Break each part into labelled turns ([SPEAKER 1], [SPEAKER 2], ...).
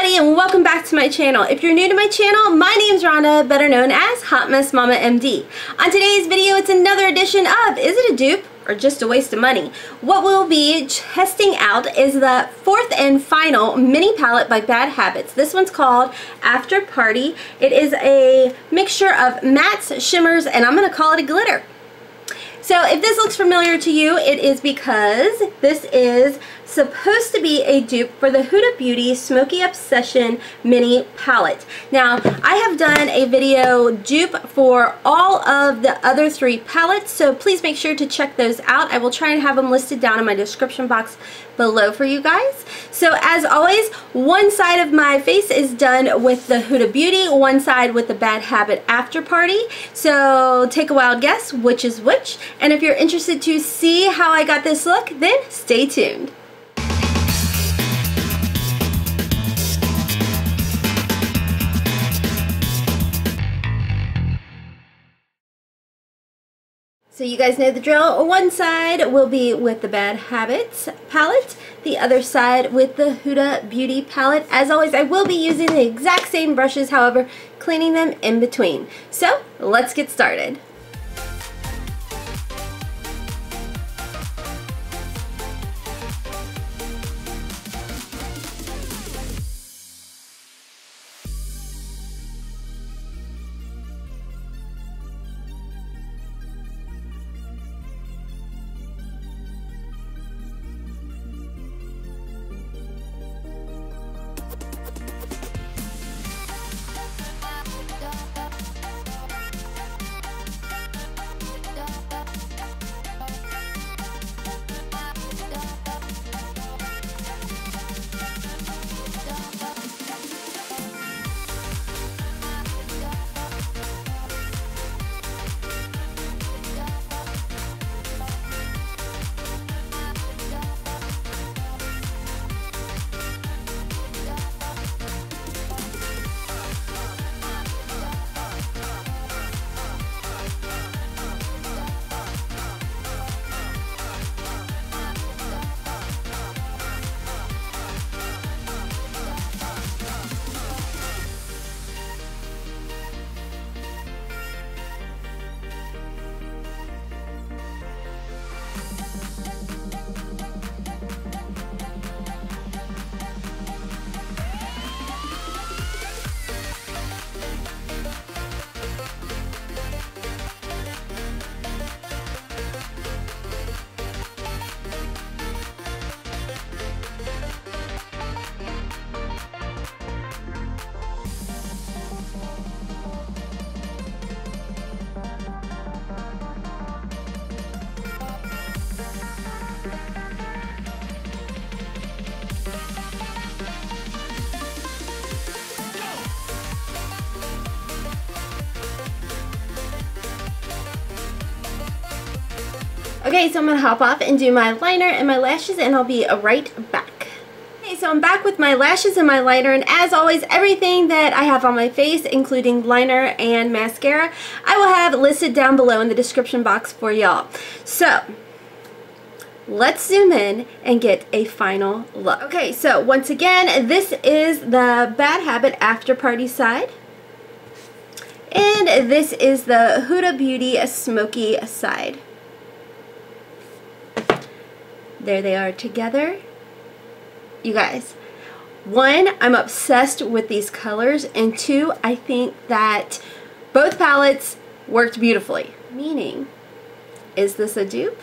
[SPEAKER 1] everybody, and welcome back to my channel. If you're new to my channel, my name's Rhonda, better known as Hot Mess Mama MD. On today's video, it's another edition of Is It a Dupe or Just a Waste of Money? What we'll be testing out is the fourth and final mini palette by Bad Habits. This one's called After Party. It is a mixture of mattes, shimmers, and I'm going to call it a glitter. So if this looks familiar to you, it is because this is supposed to be a dupe for the Huda Beauty Smoky Obsession mini palette. Now, I have done a video dupe for all of the other three palettes, so please make sure to check those out. I will try and have them listed down in my description box below for you guys. So as always, one side of my face is done with the Huda Beauty, one side with the Bad Habit After Party. So take a wild guess which is which, and if you're interested to see how I got this look, then stay tuned. So you guys know the drill. One side will be with the Bad Habits palette, the other side with the Huda Beauty palette. As always, I will be using the exact same brushes, however, cleaning them in between. So let's get started. Okay, so I'm going to hop off and do my liner and my lashes, and I'll be right back. Okay, so I'm back with my lashes and my liner, and as always, everything that I have on my face, including liner and mascara, I will have listed down below in the description box for y'all. So, let's zoom in and get a final look. Okay, so once again, this is the Bad Habit After Party side. And this is the Huda Beauty Smoky side. There they are together. You guys, one, I'm obsessed with these colors, and two, I think that both palettes worked beautifully. Meaning, is this a dupe?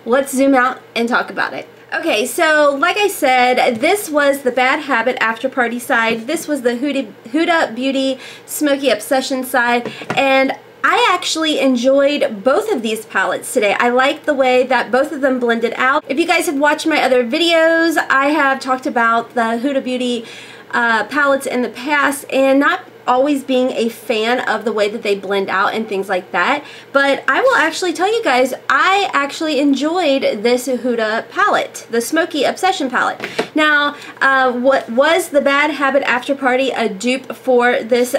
[SPEAKER 1] Let's zoom out and talk about it. Okay, so like I said, this was the Bad Habit After Party side. This was the Huda Beauty Smoky Obsession side, and I actually enjoyed both of these palettes today. I liked the way that both of them blended out. If you guys have watched my other videos, I have talked about the Huda Beauty palettes in the past, and not always being a fan of the way that they blend out and things like that. But I will actually tell you guys, I actually enjoyed this Huda palette, the Smoky Obsession palette. Now, what was the Bad Habit After Party a dupe for this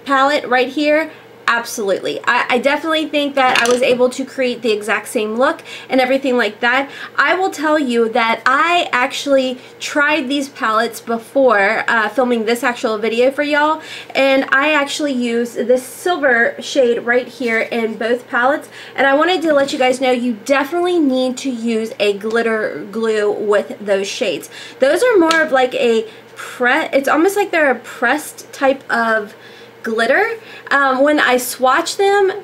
[SPEAKER 1] palette right here? Absolutely. I definitely think that I was able to create the exact same look and everything like that. I will tell you that I actually tried these palettes before filming this actual video for y'all, and I actually used this silver shade right here in both palettes, and I wanted to let you guys know you definitely need to use a glitter glue with those shades. Those are more of like a it's almost like they're a pressed type of glitter. When I swatch them,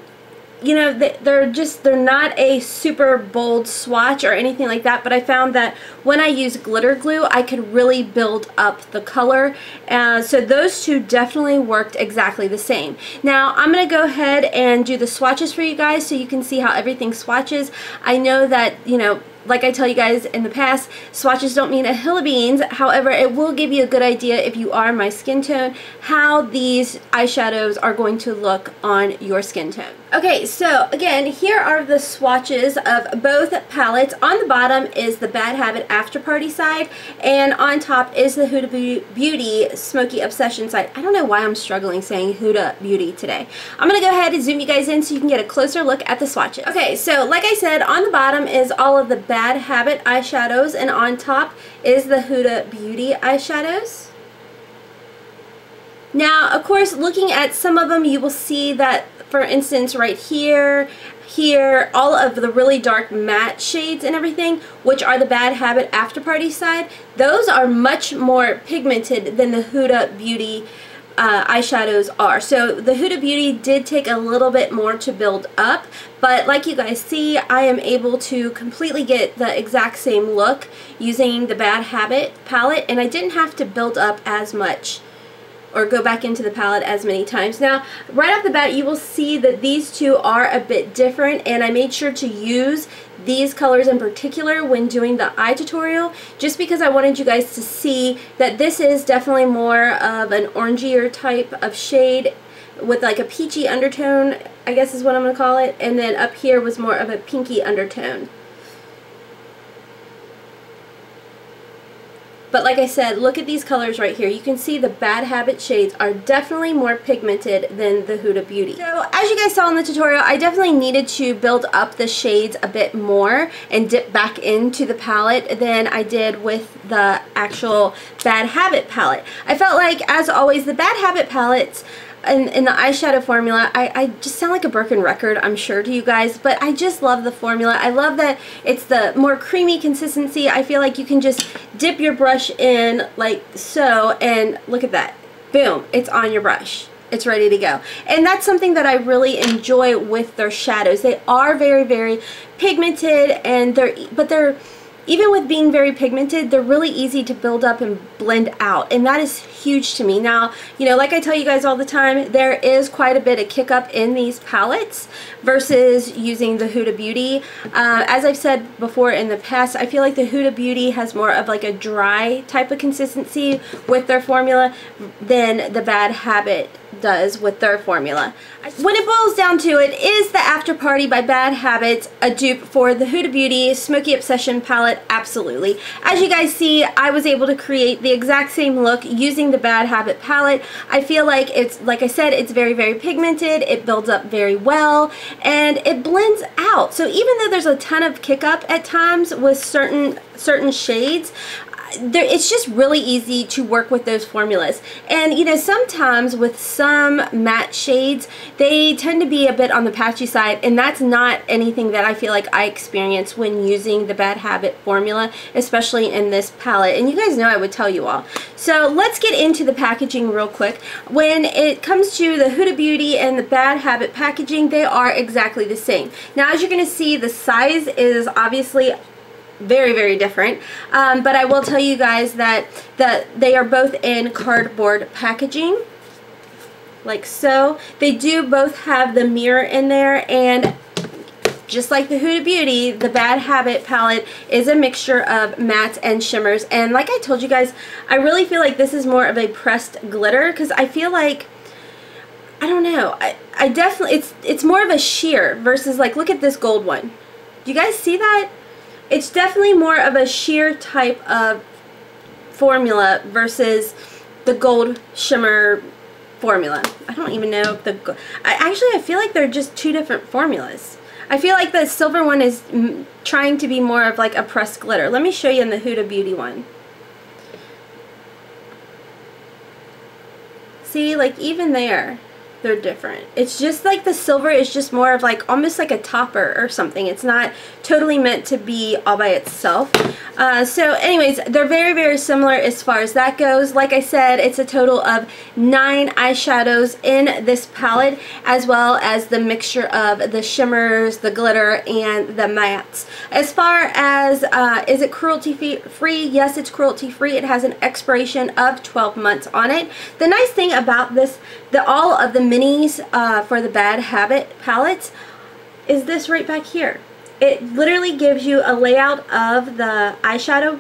[SPEAKER 1] you know, they're not a super bold swatch or anything like that, but I found that when I use glitter glue, I could really build up the color. So those two definitely worked exactly the same. Now I'm going to go ahead and do the swatches for you guys so you can see how everything swatches. I know that, you know, like I tell you guys in the past, swatches don't mean a hill of beans. However, it will give you a good idea if you are my skin tone, how these eyeshadows are going to look on your skin tone. Okay, so again, here are the swatches of both palettes. On the bottom is the Bad Habit After Party side, and on top is the Huda Beauty Smoky Obsession side. I don't know why I'm struggling saying Huda Beauty today. I'm going to go ahead and zoom you guys in so you can get a closer look at the swatches. Okay, so like I said, on the bottom is all of the Bad Habit eyeshadows, and on top is the Huda Beauty eyeshadows. Now, of course, looking at some of them, you will see that, for instance, right here, all of the really dark matte shades and everything, which are the Bad Habit After Party side, those are much more pigmented than the Huda Beauty eyeshadows are. So the Huda Beauty did take a little bit more to build up, but like you guys see, I am able to completely get the exact same look using the Bad Habit palette, and I didn't have to build up as much or go back into the palette as many times. Now, right off the bat, you will see that these two are a bit different, and I made sure to use these colors in particular when doing the eye tutorial, just because I wanted you guys to see that this is definitely more of an orangier type of shade with like a peachy undertone, I guess is what I'm going to call it, and then up here was more of a pinky undertone. But like I said, look at these colors right here. You can see the Bad Habit shades are definitely more pigmented than the Huda Beauty. So as you guys saw in the tutorial, I definitely needed to build up the shades a bit more and dip back into the palette than I did with the actual Bad Habit palette. I felt like, as always, the Bad Habit palettes in the eyeshadow formula, I just sound like a broken record, I'm sure, to you guys, but I just love the formula. I love that it's the more creamy consistency. I feel like you can just dip your brush in like so, and look at that. Boom, it's on your brush. It's ready to go. And that's something that I really enjoy with their shadows. They are very, very pigmented, and they're even with being very pigmented, they're really easy to build up and blend out, and that is huge to me. Now, you know, like I tell you guys all the time, there is quite a bit of kick up in these palettes versus using the Huda Beauty. As I've said before in the past, I feel like the Huda Beauty has more of like a dry type of consistency with their formula than the Bad Habit does with their formula. When it boils down to it, is the After Party by Bad Habits a dupe for the Huda Beauty Smoky Obsession palette? Absolutely. As you guys see, I was able to create the exact same look using the Bad Habit palette. I feel like it's, like I said, it's very, very pigmented, it builds up very well, and it blends out. So even though there's a ton of kick up at times with certain shades, it's just really easy to work with those formulas. And you know, sometimes with some matte shades, they tend to be a bit on the patchy side, and that's not anything that I feel like I experience when using the Bad Habit formula, especially in this palette. And you guys know I would tell you all. So let's get into the packaging real quick. When it comes to the Huda Beauty and the Bad Habit packaging, they are exactly the same. Now, as you're going to see, the size is obviously very, very different, but I will tell you guys that they are both in cardboard packaging, like so. They do both have the mirror in there, and just like the Huda Beauty, the Bad Habit palette is a mixture of mattes and shimmers. And like I told you guys, I really feel like this is more of a pressed glitter, because I feel like, I don't know, I definitely, it's more of a sheer versus, like, look at this gold one. Do you guys see that? It's definitely more of a sheer type of formula versus the gold shimmer formula. I don't even know if I feel like they're just two different formulas. I feel like the silver one is trying to be more of like a pressed glitter. Let me show you in the Huda Beauty one. See, like even there, they're different. It's just like the silver is just more of like almost like a topper or something. It's not totally meant to be all by itself. So anyways, they're very, very similar as far as that goes. Like I said, it's a total of 9 eyeshadows in this palette, as well as the mixture of the shimmers, the glitter, and the mattes. As far as is it cruelty free? Yes, it's cruelty free. It has an expiration of 12 months on it. The nice thing about this, all of the minis for the Bad Habit palettes is this right back here. It literally gives you a layout of the eyeshadow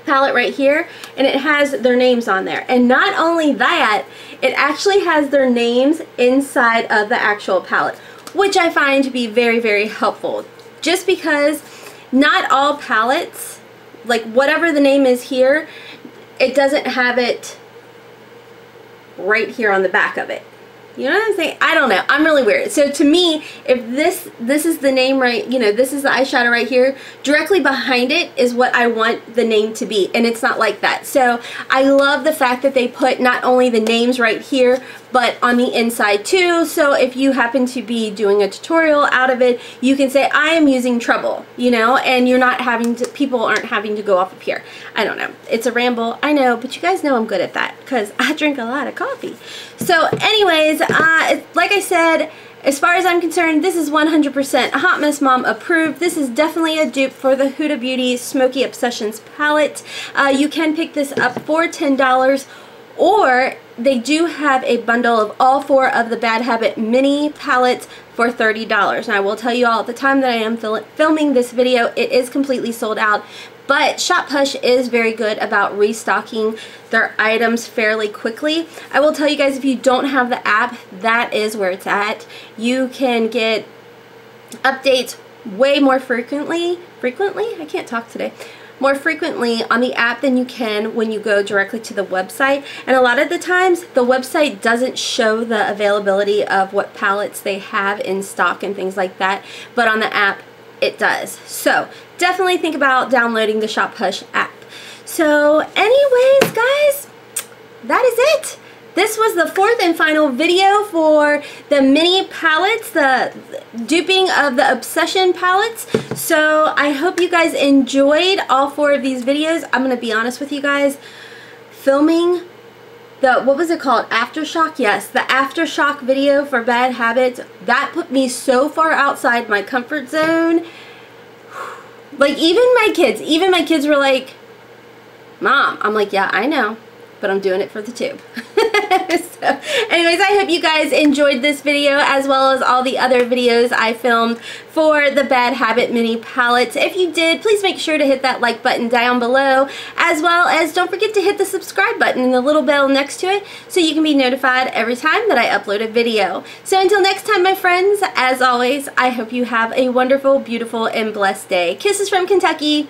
[SPEAKER 1] palette right here, and it has their names on there. And not only that, it actually has their names inside of the actual palette, which I find to be very, very helpful. Just because not all palettes, like whatever the name is here, it doesn't have it right here on the back of it. You know what I'm saying? I don't know. I'm really weird. So to me, if this is the name right, you know, this is the eyeshadow right here, directly behind it is what I want the name to be, and it's not like that. So I love the fact that they put not only the names right here, but on the inside too. So if you happen to be doing a tutorial out of it, you can say, I am using Trouble, you know, and you're not having to, people aren't having to go off of here. I don't know. It's a ramble, I know, but you guys know I'm good at that because I drink a lot of coffee. So anyways, like I said, as far as I'm concerned, this is 100% Hot Mess Mom approved. This is definitely a dupe for the Huda Beauty Smoky Obsessions palette. You can pick this up for $10, or they do have a bundle of all 4 of the Bad Habit mini palettes for $30. And I will tell you all, at the time that I am filming this video, it is completely sold out. But Shophush is very good about restocking their items fairly quickly. I will tell you guys, if you don't have the app, that is where it's at. You can get updates way more frequently? I can't talk today. More frequently on the app than you can when you go directly to the website. And a lot of the times, the website doesn't show the availability of what palettes they have in stock and things like that. But on the app, it does. So definitely think about downloading the Shophush app. So anyways, guys, that is it. This was the 4th and final video for the mini palettes, the duping of the Obsession palettes. So I hope you guys enjoyed all 4 of these videos. I'm going to be honest with you guys, filming the, what was it called? Aftershock? Yes, the Aftershock video for Bad Habits. That put me so far outside my comfort zone. Like even my kids were like, Mom. I'm like, yeah, I know, but I'm doing it for the tube. So anyways, I hope you guys enjoyed this video as well as all the other videos I filmed for the Bad Habit mini palettes. If you did, please make sure to hit that like button down below, as well as don't forget to hit the subscribe button and the little bell next to it so you can be notified every time that I upload a video. So until next time, my friends, as always, I hope you have a wonderful, beautiful, and blessed day. Kisses from Kentucky.